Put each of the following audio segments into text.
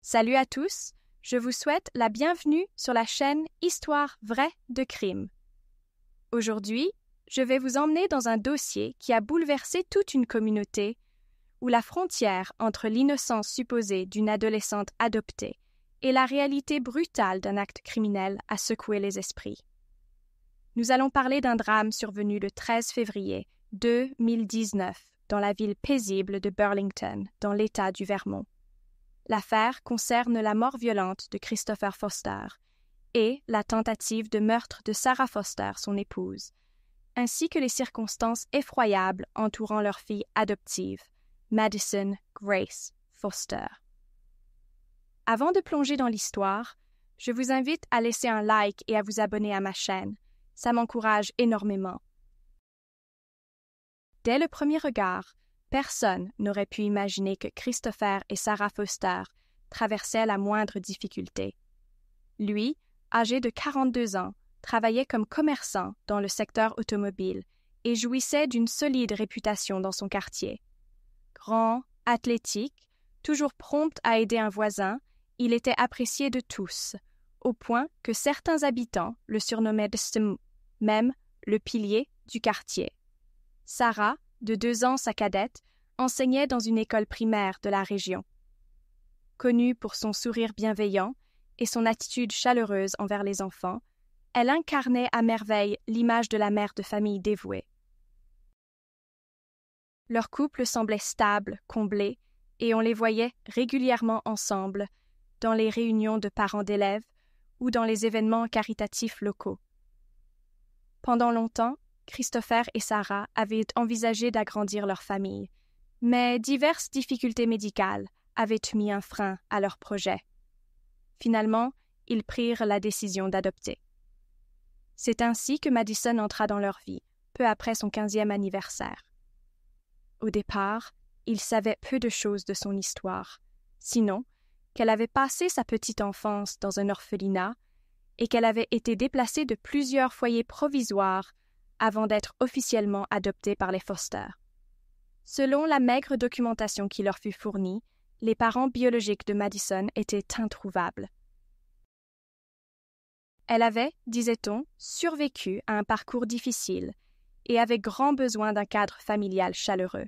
Salut à tous, je vous souhaite la bienvenue sur la chaîne Histoire vraie de crime. Aujourd'hui, je vais vous emmener dans un dossier qui a bouleversé toute une communauté, où la frontière entre l'innocence supposée d'une adolescente adoptée et la réalité brutale d'un acte criminel a secoué les esprits. Nous allons parler d'un drame survenu le 13 février 2019 dans la ville paisible de Burlington, dans l'État du Vermont. L'affaire concerne la mort violente de Christopher Foster et la tentative de meurtre de Sarah Foster, son épouse, ainsi que les circonstances effroyables entourant leur fille adoptive, Madison Grace Foster. Avant de plonger dans l'histoire, je vous invite à laisser un like et à vous abonner à ma chaîne. Ça m'encourage énormément. Dès le premier regard, personne n'aurait pu imaginer que Christopher et Sarah Foster traversaient la moindre difficulté. Lui, âgé de 42 ans, travaillait comme commerçant dans le secteur automobile et jouissait d'une solide réputation dans son quartier. Grand, athlétique, toujours prompt à aider un voisin, il était apprécié de tous, au point que certains habitants le surnommaient même le pilier du quartier. Sarah, de 2 ans sa cadette, enseignait dans une école primaire de la région. Connue pour son sourire bienveillant et son attitude chaleureuse envers les enfants, elle incarnait à merveille l'image de la mère de famille dévouée. Leur couple semblait stable, comblé, et on les voyait régulièrement ensemble, dans les réunions de parents d'élèves ou dans les événements caritatifs locaux. Pendant longtemps, Christopher et Sarah avaient envisagé d'agrandir leur famille, mais diverses difficultés médicales avaient mis un frein à leur projet. Finalement, ils prirent la décision d'adopter. C'est ainsi que Madison entra dans leur vie, peu après son 15e anniversaire. Au départ, ils savaient peu de choses de son histoire, sinon qu'elle avait passé sa petite enfance dans un orphelinat et qu'elle avait été déplacée de plusieurs foyers provisoires avant d'être officiellement adoptée par les Foster. Selon la maigre documentation qui leur fut fournie, les parents biologiques de Madison étaient introuvables. Elle avait, disait-on, survécu à un parcours difficile et avait grand besoin d'un cadre familial chaleureux.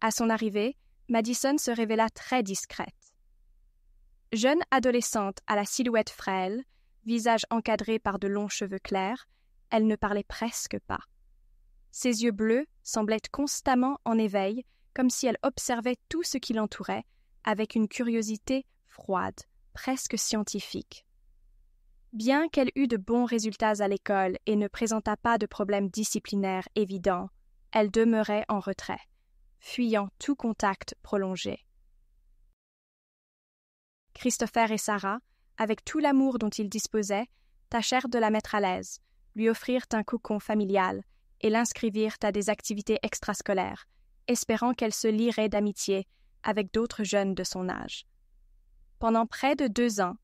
À son arrivée, Madison se révéla très discrète. Jeune adolescente à la silhouette frêle, visage encadré par de longs cheveux clairs, elle ne parlait presque pas. Ses yeux bleus semblaient constamment en éveil, comme si elle observait tout ce qui l'entourait, avec une curiosité froide, presque scientifique. Bien qu'elle eût de bons résultats à l'école et ne présentât pas de problèmes disciplinaires évidents, elle demeurait en retrait, fuyant tout contact prolongé. Christopher et Sarah, avec tout l'amour dont ils disposaient, tâchèrent de la mettre à l'aise, lui offrirent un cocon familial et l'inscrivirent à des activités extrascolaires, espérant qu'elle se lierait d'amitié avec d'autres jeunes de son âge. Pendant près de 2 ans,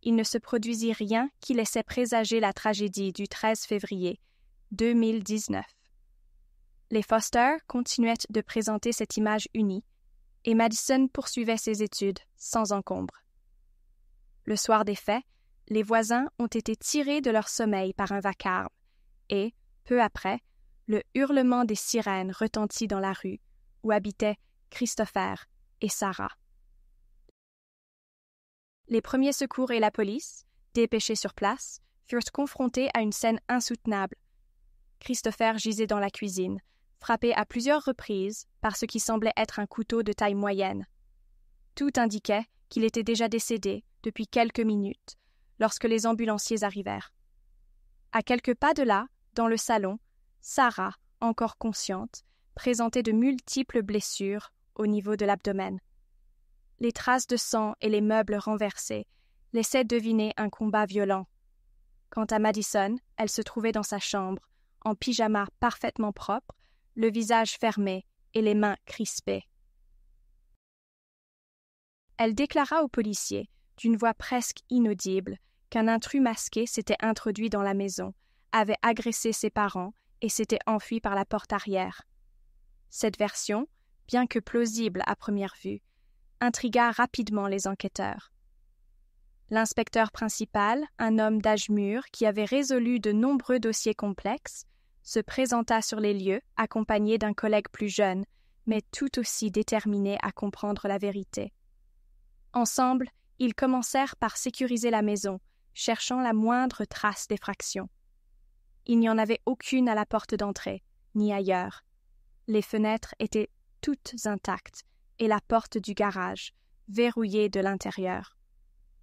il ne se produisit rien qui laissait présager la tragédie du 13 février 2019. Les Foster continuaient de présenter cette image unie, et Madison poursuivait ses études sans encombre. Le soir des faits, les voisins ont été tirés de leur sommeil par un vacarme, et, peu après, le hurlement des sirènes retentit dans la rue où habitaient Christopher et Sarah. Les premiers secours et la police, dépêchés sur place, furent confrontés à une scène insoutenable. Christopher gisait dans la cuisine, frappé à plusieurs reprises par ce qui semblait être un couteau de taille moyenne. Tout indiquait qu'il était déjà décédé depuis quelques minutes, lorsque les ambulanciers arrivèrent. À quelques pas de là, dans le salon, Sarah, encore consciente, présentait de multiples blessures au niveau de l'abdomen. Les traces de sang et les meubles renversés laissaient deviner un combat violent. Quant à Madison, elle se trouvait dans sa chambre, en pyjama parfaitement propre, le visage fermé et les mains crispées. Elle déclara aux policiers, d'une voix presque inaudible, qu'un intrus masqué s'était introduit dans la maison, avait agressé ses parents et s'était enfui par la porte arrière. Cette version, bien que plausible à première vue, intrigua rapidement les enquêteurs. L'inspecteur principal, un homme d'âge mûr qui avait résolu de nombreux dossiers complexes, se présenta sur les lieux accompagné d'un collègue plus jeune, mais tout aussi déterminé à comprendre la vérité. Ensemble, ils commencèrent par sécuriser la maison, cherchant la moindre trace d'effraction. Il n'y en avait aucune à la porte d'entrée, ni ailleurs. Les fenêtres étaient toutes intactes et la porte du garage, verrouillée de l'intérieur.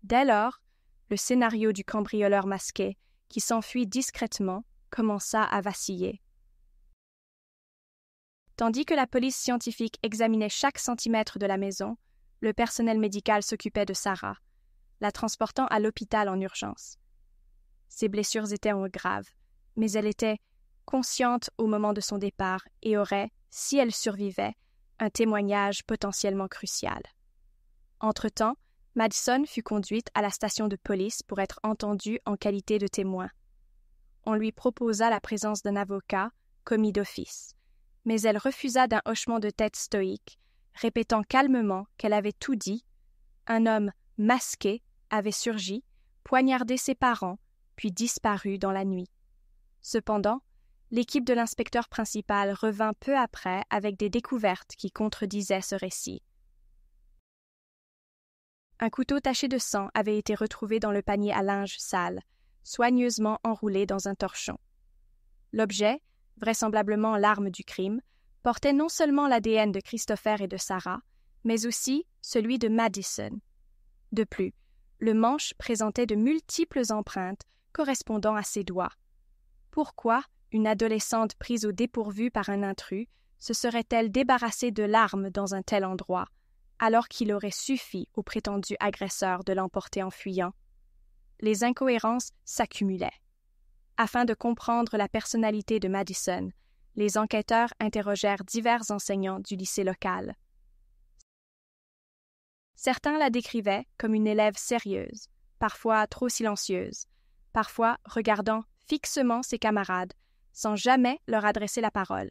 Dès lors, le scénario du cambrioleur masqué, qui s'enfuit discrètement, commença à vaciller. Tandis que la police scientifique examinait chaque centimètre de la maison, le personnel médical s'occupait de Sarah, la transportant à l'hôpital en urgence. Ses blessures étaient graves, mais elle était consciente au moment de son départ et aurait, si elle survivait, un témoignage potentiellement crucial. Entre-temps, Madison fut conduite à la station de police pour être entendue en qualité de témoin. On lui proposa la présence d'un avocat, commis d'office, mais elle refusa d'un hochement de tête stoïque, répétant calmement qu'elle avait tout dit. Un homme masqué avait surgi, poignardé ses parents, puis disparu dans la nuit. Cependant, l'équipe de l'inspecteur principal revint peu après avec des découvertes qui contredisaient ce récit. Un couteau taché de sang avait été retrouvé dans le panier à linge sale, soigneusement enroulé dans un torchon. L'objet, vraisemblablement l'arme du crime, portait non seulement l'ADN de Christopher et de Sarah, mais aussi celui de Madison. De plus, le manche présentait de multiples empreintes correspondant à ses doigts. Pourquoi une adolescente prise au dépourvu par un intrus se serait-elle débarrassée de l'arme dans un tel endroit, alors qu'il aurait suffi au prétendu agresseur de l'emporter en fuyant? Les incohérences s'accumulaient. Afin de comprendre la personnalité de Madison, les enquêteurs interrogèrent divers enseignants du lycée local. Certains la décrivaient comme une élève sérieuse, parfois trop silencieuse, parfois regardant fixement ses camarades, sans jamais leur adresser la parole.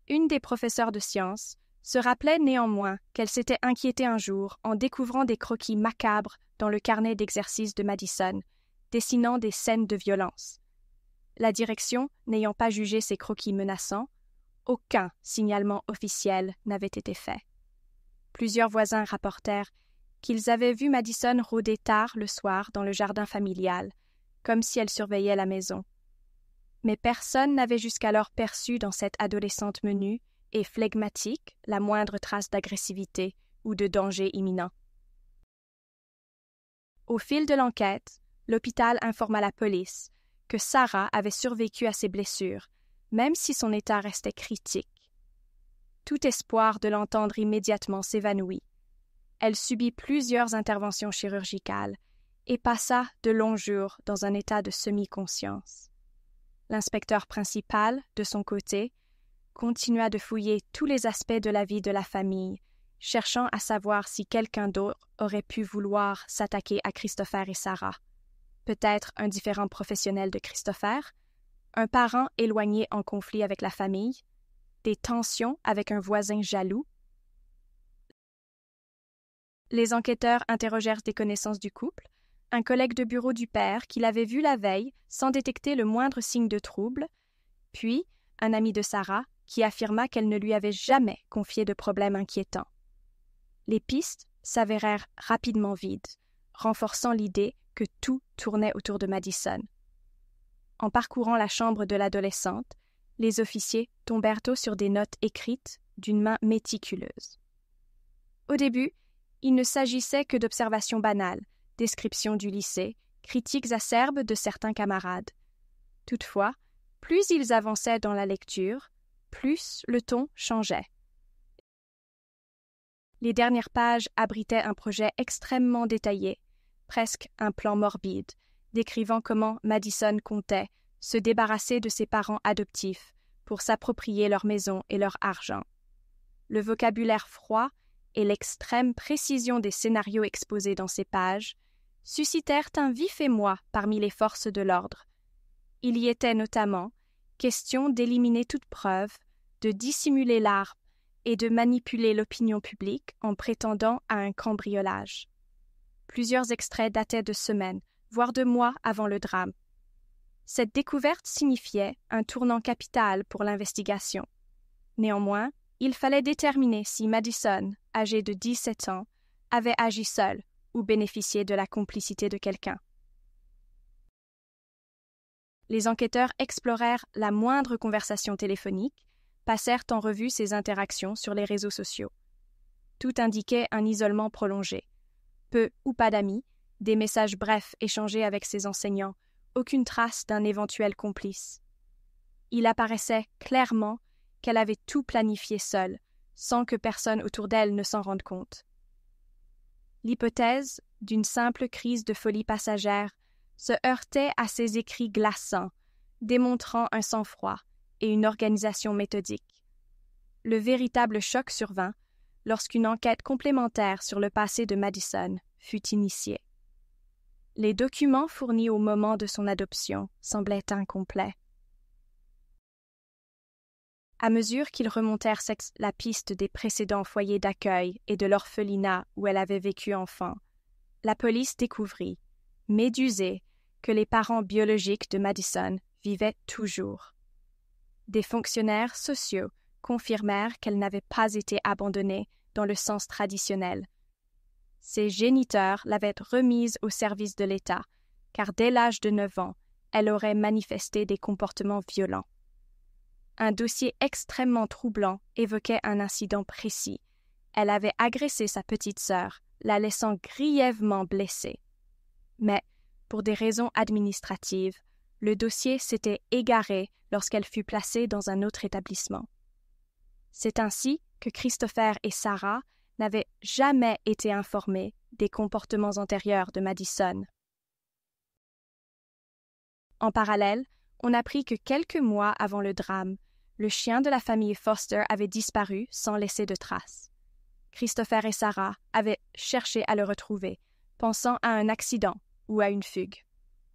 Une des professeurs de sciences se rappelait néanmoins qu'elle s'était inquiétée un jour en découvrant des croquis macabres dans le carnet d'exercice de Madison, dessinant des scènes de violence. La direction n'ayant pas jugé ces croquis menaçants, aucun signalement officiel n'avait été fait. Plusieurs voisins rapportèrent qu'ils avaient vu Madison rôder tard le soir dans le jardin familial, comme si elle surveillait la maison. Mais personne n'avait jusqu'alors perçu dans cette adolescente menue et flegmatique la moindre trace d'agressivité ou de danger imminent. Au fil de l'enquête, l'hôpital informa la police que Sarah avait survécu à ses blessures, même si son état restait critique. Tout espoir de l'entendre immédiatement s'évanouit. Elle subit plusieurs interventions chirurgicales et passa de longs jours dans un état de semi-conscience. L'inspecteur principal, de son côté, continua de fouiller tous les aspects de la vie de la famille, cherchant à savoir si quelqu'un d'autre aurait pu vouloir s'attaquer à Christopher et Sarah. Peut-être un différent professionnel de Christopher, un parent éloigné en conflit avec la famille, des tensions avec un voisin jaloux. Les enquêteurs interrogèrent des connaissances du couple, un collègue de bureau du père qui l'avait vu la veille sans détecter le moindre signe de trouble, puis un ami de Sarah qui affirma qu'elle ne lui avait jamais confié de problème inquiétant. Les pistes s'avérèrent rapidement vides, renforçant l'idée que tout tournait autour de Madison. En parcourant la chambre de l'adolescente, les officiers tombèrent sur des notes écrites d'une main méticuleuse. Au début, il ne s'agissait que d'observations banales, descriptions du lycée, critiques acerbes de certains camarades. Toutefois, plus ils avançaient dans la lecture, plus le ton changeait. Les dernières pages abritaient un projet extrêmement détaillé, presque un plan morbide, décrivant comment Madison comptait se débarrasser de ses parents adoptifs pour s'approprier leur maison et leur argent. Le vocabulaire froid et l'extrême précision des scénarios exposés dans ces pages suscitèrent un vif émoi parmi les forces de l'ordre. Il y était notamment question d'éliminer toute preuve, de dissimuler l'arme et de manipuler l'opinion publique en prétendant à un cambriolage. Plusieurs extraits dataient de semaines, voire de mois avant le drame. Cette découverte signifiait un tournant capital pour l'investigation. Néanmoins, il fallait déterminer si Madison, âgé de 17 ans, avait agi seul ou bénéficié de la complicité de quelqu'un. Les enquêteurs explorèrent la moindre conversation téléphonique, passèrent en revue ses interactions sur les réseaux sociaux. Tout indiquait un isolement prolongé. Peu ou pas d'amis, des messages brefs échangés avec ses enseignants, aucune trace d'un éventuel complice. Il apparaissait clairement qu'elle avait tout planifié seule, sans que personne autour d'elle ne s'en rende compte. L'hypothèse d'une simple crise de folie passagère se heurtait à ses écrits glaçants, démontrant un sang-froid et une organisation méthodique. Le véritable choc survint lorsqu'une enquête complémentaire sur le passé de Madison fut initiée. Les documents fournis au moment de son adoption semblaient incomplets. À mesure qu'ils remontèrent la piste des précédents foyers d'accueil et de l'orphelinat où elle avait vécu enfant, la police découvrit, médusée, que les parents biologiques de Madison vivaient toujours. Des fonctionnaires sociaux confirmèrent qu'elle n'avait pas été abandonnée dans le sens traditionnel. Ses géniteurs l'avaient remise au service de l'État, car dès l'âge de 9 ans, elle aurait manifesté des comportements violents. Un dossier extrêmement troublant évoquait un incident précis. Elle avait agressé sa petite sœur, la laissant grièvement blessée. Mais, pour des raisons administratives, le dossier s'était égaré lorsqu'elle fut placée dans un autre établissement. C'est ainsi que Christopher et Sarah n'avaient jamais été informés des comportements antérieurs de Madison. En parallèle, on apprit que quelques mois avant le drame, le chien de la famille Foster avait disparu sans laisser de traces. Christopher et Sarah avaient cherché à le retrouver, pensant à un accident ou à une fugue.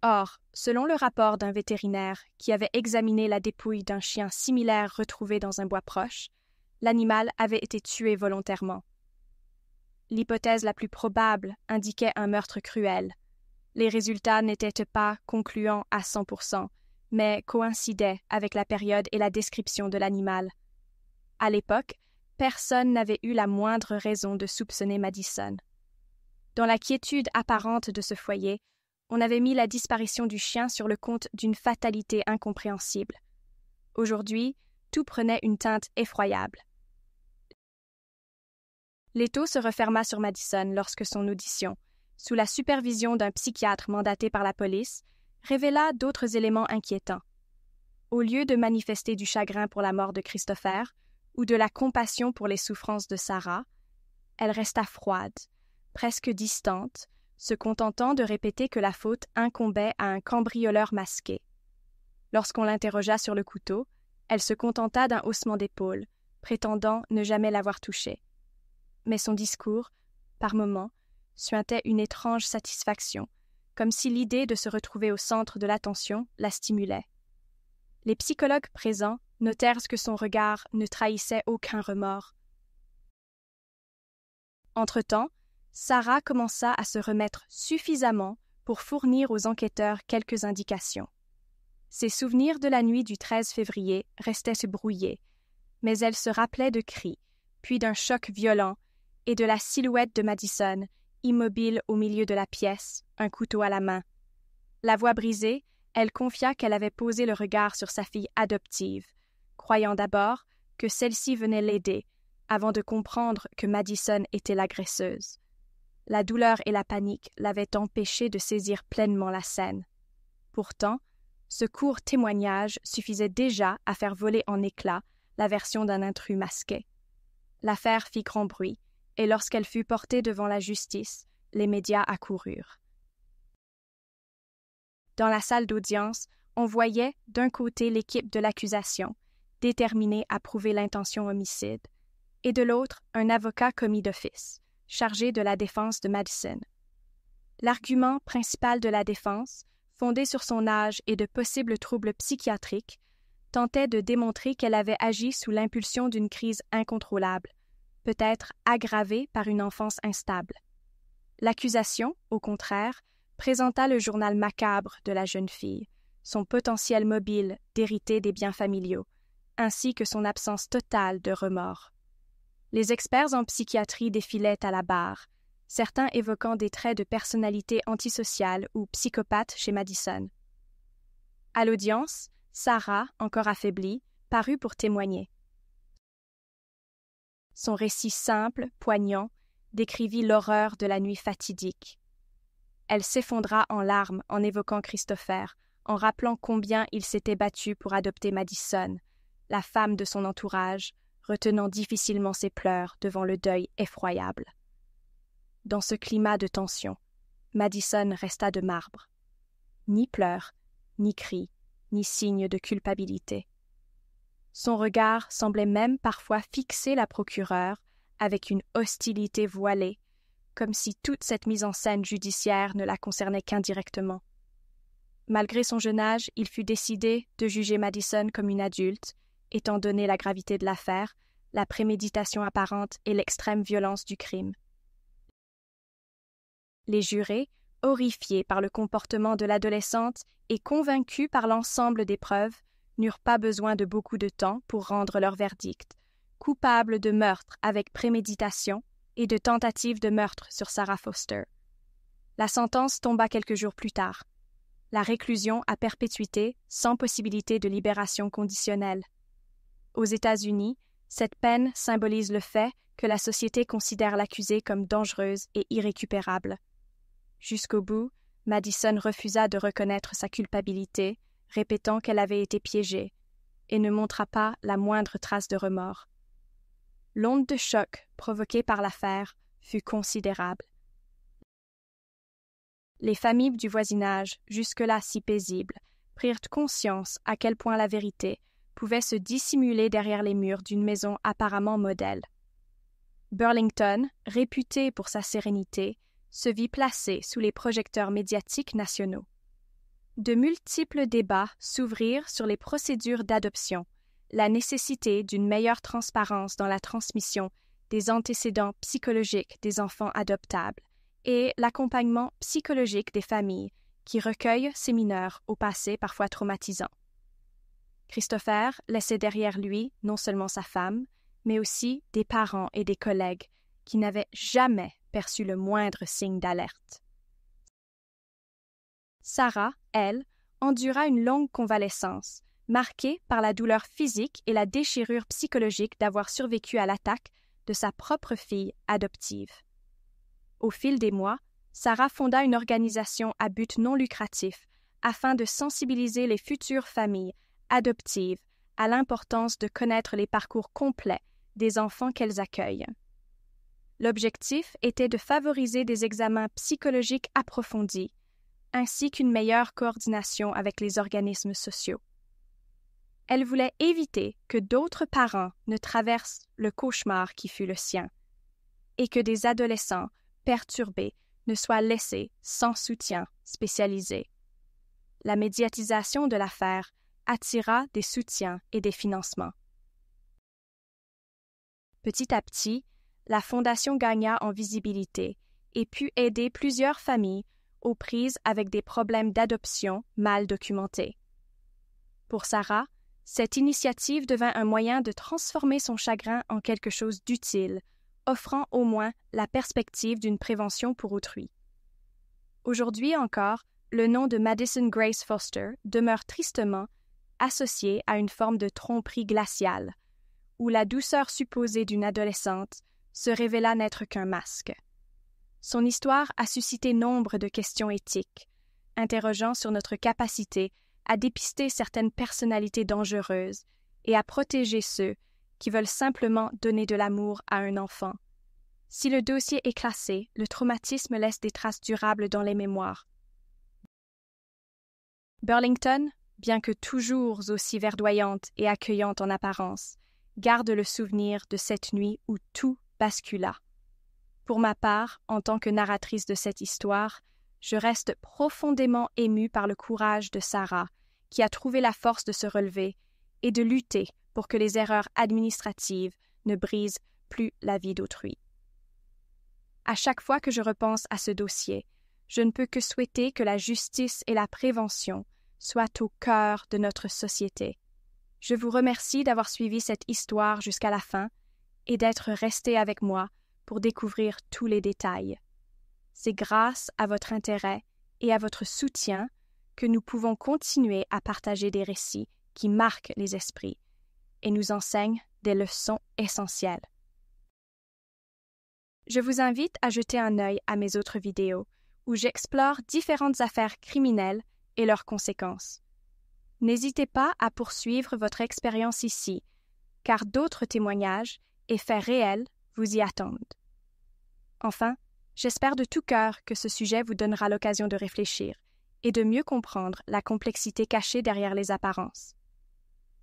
Or, selon le rapport d'un vétérinaire qui avait examiné la dépouille d'un chien similaire retrouvé dans un bois proche, l'animal avait été tué volontairement. L'hypothèse la plus probable indiquait un meurtre cruel. Les résultats n'étaient pas concluants à 100%, mais coïncidaient avec la période et la description de l'animal. À l'époque, personne n'avait eu la moindre raison de soupçonner Madison. Dans la quiétude apparente de ce foyer, on avait mis la disparition du chien sur le compte d'une fatalité incompréhensible. Aujourd'hui, tout prenait une teinte effroyable. L'étau se referma sur Madison lorsque son audition, sous la supervision d'un psychiatre mandaté par la police, révéla d'autres éléments inquiétants. Au lieu de manifester du chagrin pour la mort de Christopher ou de la compassion pour les souffrances de Sarah, elle resta froide, presque distante, se contentant de répéter que la faute incombait à un cambrioleur masqué. Lorsqu'on l'interrogea sur le couteau, elle se contenta d'un haussement d'épaule, prétendant ne jamais l'avoir touché. Mais son discours, par moments, suintait une étrange satisfaction, comme si l'idée de se retrouver au centre de l'attention la stimulait. Les psychologues présents notèrent que son regard ne trahissait aucun remords. Entre-temps, Sarah commença à se remettre suffisamment pour fournir aux enquêteurs quelques indications. Ses souvenirs de la nuit du 13 février restaient brouillés, mais elle se rappelait de cris, puis d'un choc violent, et de la silhouette de Madison, immobile au milieu de la pièce, un couteau à la main. La voix brisée, elle confia qu'elle avait posé le regard sur sa fille adoptive, croyant d'abord que celle-ci venait l'aider, avant de comprendre que Madison était l'agresseuse. La douleur et la panique l'avaient empêchée de saisir pleinement la scène. Pourtant, ce court témoignage suffisait déjà à faire voler en éclats la version d'un intrus masqué. L'affaire fit grand bruit, et lorsqu'elle fut portée devant la justice, les médias accoururent. Dans la salle d'audience, on voyait d'un côté l'équipe de l'accusation, déterminée à prouver l'intention homicide, et de l'autre un avocat commis d'office, chargé de la défense de Madison. L'argument principal de la défense, fondé sur son âge et de possibles troubles psychiatriques, tentait de démontrer qu'elle avait agi sous l'impulsion d'une crise incontrôlable, peut-être aggravée par une enfance instable. L'accusation, au contraire, présenta le journal macabre de la jeune fille, son potentiel mobile d'hériter des biens familiaux, ainsi que son absence totale de remords. Les experts en psychiatrie défilaient à la barre, certains évoquant des traits de personnalité antisociale ou psychopathe chez Madison. À l'audience, Sarah, encore affaiblie, parut pour témoigner. Son récit simple, poignant, décrivit l'horreur de la nuit fatidique. Elle s'effondra en larmes en évoquant Christopher, en rappelant combien il s'était battu pour adopter Madison, la femme de son entourage, retenant difficilement ses pleurs devant le deuil effroyable. Dans ce climat de tension, Madison resta de marbre. Ni pleurs, ni cris, ni signe de culpabilité. Son regard semblait même parfois fixer la procureure avec une hostilité voilée, comme si toute cette mise en scène judiciaire ne la concernait qu'indirectement. Malgré son jeune âge, il fut décidé de juger Madison comme une adulte, étant donné la gravité de l'affaire, la préméditation apparente et l'extrême violence du crime. Les jurés, horrifiés par le comportement de l'adolescente et convaincus par l'ensemble des preuves, n'eurent pas besoin de beaucoup de temps pour rendre leur verdict, coupable de meurtre avec préméditation et de tentative de meurtre sur Sarah Foster. La sentence tomba quelques jours plus tard. La réclusion à perpétuité sans possibilité de libération conditionnelle. Aux États-Unis, cette peine symbolise le fait que la société considère l'accusée comme dangereuse et irrécupérable. Jusqu'au bout, Madison refusa de reconnaître sa culpabilité, répétant qu'elle avait été piégée, et ne montra pas la moindre trace de remords. L'onde de choc provoquée par l'affaire fut considérable. Les familles du voisinage, jusque-là si paisibles, prirent conscience à quel point la vérité pouvait se dissimuler derrière les murs d'une maison apparemment modèle. Burlington, réputé pour sa sérénité, se vit placé sous les projecteurs médiatiques nationaux. De multiples débats s'ouvrirent sur les procédures d'adoption, la nécessité d'une meilleure transparence dans la transmission des antécédents psychologiques des enfants adoptables et l'accompagnement psychologique des familles qui recueillent ces mineurs au passé parfois traumatisant. Christopher laissait derrière lui non seulement sa femme, mais aussi des parents et des collègues qui n'avaient jamais perçu le moindre signe d'alerte. Sarah, elle, endura une longue convalescence, marquée par la douleur physique et la déchirure psychologique d'avoir survécu à l'attaque de sa propre fille adoptive. Au fil des mois, Sarah fonda une organisation à but non lucratif afin de sensibiliser les futures familles adoptives à l'importance de connaître les parcours complets des enfants qu'elles accueillent. L'objectif était de favoriser des examens psychologiques approfondis, ainsi qu'une meilleure coordination avec les organismes sociaux. Elle voulait éviter que d'autres parents ne traversent le cauchemar qui fut le sien, et que des adolescents perturbés ne soient laissés sans soutien spécialisé. La médiatisation de l'affaire attira des soutiens et des financements. Petit à petit, la Fondation gagna en visibilité et put aider plusieurs familles aux prises avec des problèmes d'adoption mal documentés. Pour Sarah, cette initiative devint un moyen de transformer son chagrin en quelque chose d'utile, offrant au moins la perspective d'une prévention pour autrui. Aujourd'hui encore, le nom de Madison Grace Foster demeure tristement associé à une forme de tromperie glaciale, où la douceur supposée d'une adolescente se révéla n'être qu'un masque. Son histoire a suscité nombre de questions éthiques, interrogeant sur notre capacité à dépister certaines personnalités dangereuses et à protéger ceux qui veulent simplement donner de l'amour à un enfant. Si le dossier est classé, le traumatisme laisse des traces durables dans les mémoires. Burlington, bien que toujours aussi verdoyante et accueillante en apparence, garde le souvenir de cette nuit où tout bascula. Pour ma part, en tant que narratrice de cette histoire, je reste profondément émue par le courage de Sarah, qui a trouvé la force de se relever et de lutter pour que les erreurs administratives ne brisent plus la vie d'autrui. À chaque fois que je repense à ce dossier, je ne peux que souhaiter que la justice et la prévention soient au cœur de notre société. Je vous remercie d'avoir suivi cette histoire jusqu'à la fin et d'être resté avec moi pour découvrir tous les détails. C'est grâce à votre intérêt et à votre soutien que nous pouvons continuer à partager des récits qui marquent les esprits et nous enseignent des leçons essentielles. Je vous invite à jeter un œil à mes autres vidéos où j'explore différentes affaires criminelles et leurs conséquences. N'hésitez pas à poursuivre votre expérience ici, car d'autres témoignages et faits réels vous y attendent. Enfin, j'espère de tout cœur que ce sujet vous donnera l'occasion de réfléchir et de mieux comprendre la complexité cachée derrière les apparences.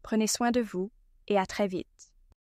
Prenez soin de vous et à très vite.